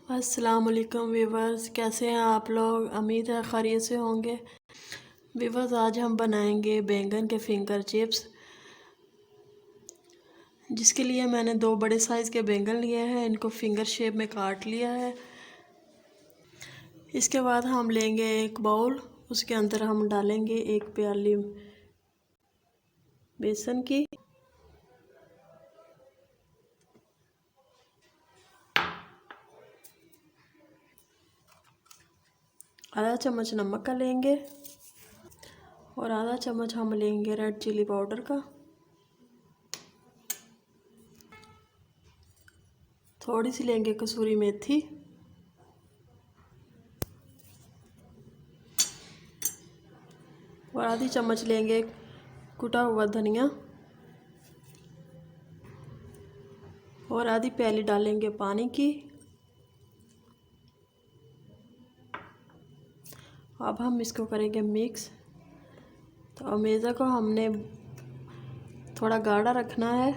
अस्सलाम वालेकुम व्यूवर्स, कैसे हैं आप लोग। उम्मीद है खैरियत से होंगे। व्यूवर्स, आज हम बनाएंगे बैंगन के फिंगर चिप्स, जिसके लिए मैंने 2 बड़े साइज़ के बैंगन लिए हैं। इनको फिंगर शेप में काट लिया है। इसके बाद हम लेंगे एक बाउल, उसके अंदर हम डालेंगे 1 प्याली बेसन की, आधा चम्मच नमक का लेंगे और आधा चम्मच हम लेंगे रेड चिली पाउडर का। थोड़ी सी लेंगे कसूरी मेथी और आधी चम्मच लेंगे कुटा हुआ धनिया और आधी प्याली डालेंगे पानी की। अब हम इसको करेंगे मिक्स। तो अमेज़ा को हमने थोड़ा गाढ़ा रखना है।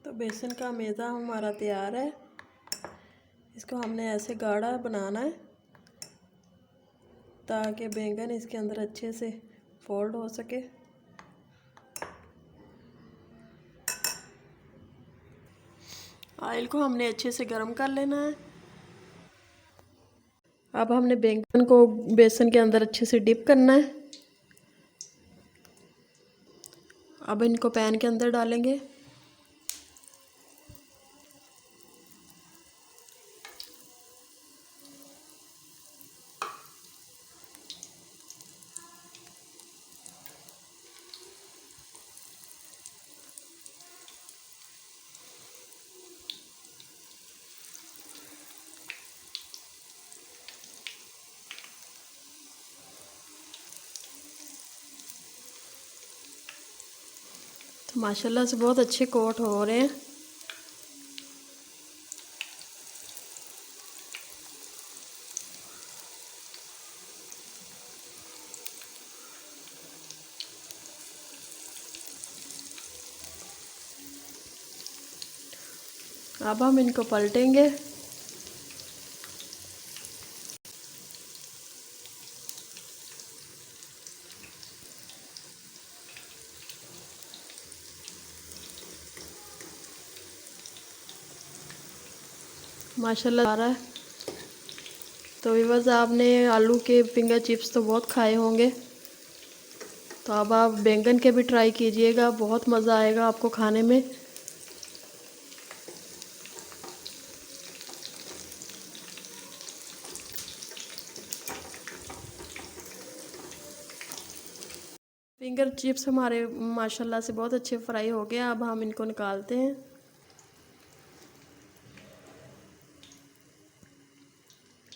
तो बेसन का अमेज़ा हमारा तैयार है। इसको हमने ऐसे गाढ़ा बनाना है ताकि बैंगन इसके अंदर अच्छे से फोल्ड हो सके। ऑयल को हमने अच्छे से गर्म कर लेना है। अब हमने बैंगन को बेसन के अंदर अच्छे से डिप करना है। अब इनको पैन के अंदर डालेंगे। तो माशाल्लाह से बहुत अच्छे कोट हो रहे हैं। अब हम इनको पलटेंगे। माशाल्लाह आ रहा है। तो व्यूअर्स, आपने आलू के फिंगर चिप्स तो बहुत खाए होंगे, तो अब आप बैंगन के भी ट्राई कीजिएगा। बहुत मज़ा आएगा आपको खाने में। फिंगर चिप्स हमारे माशाल्लाह से बहुत अच्छे फ्राई हो गए। अब हम इनको निकालते हैं।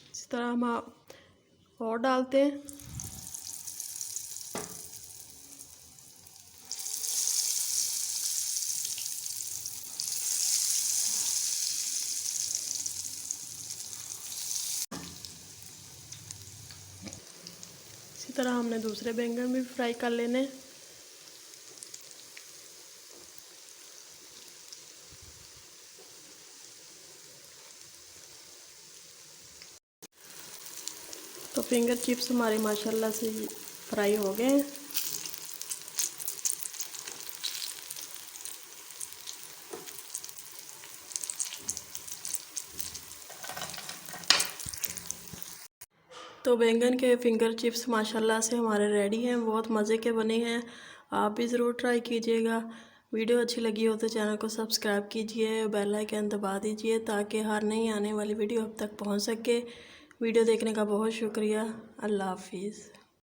इस तरह हम और डालते हैं। इसी तरह हमने दूसरे बैंगन भी फ्राई कर लेने। तो फिंगर चिप्स हमारे माशाल्लाह से फ्राई हो गए हैं। तो बैंगन के फिंगर चिप्स माशाल्लाह से हमारे रेडी हैं। बहुत मज़े के बने हैं। आप भी ज़रूर ट्राई कीजिएगा। वीडियो अच्छी लगी हो तो चैनल को सब्सक्राइब कीजिए, बेल आइकन दबा दीजिए ताकि हर नई आने वाली वीडियो अब तक पहुंच सके। वीडियो देखने का बहुत शुक्रिया। अल्लाह हाफिज़।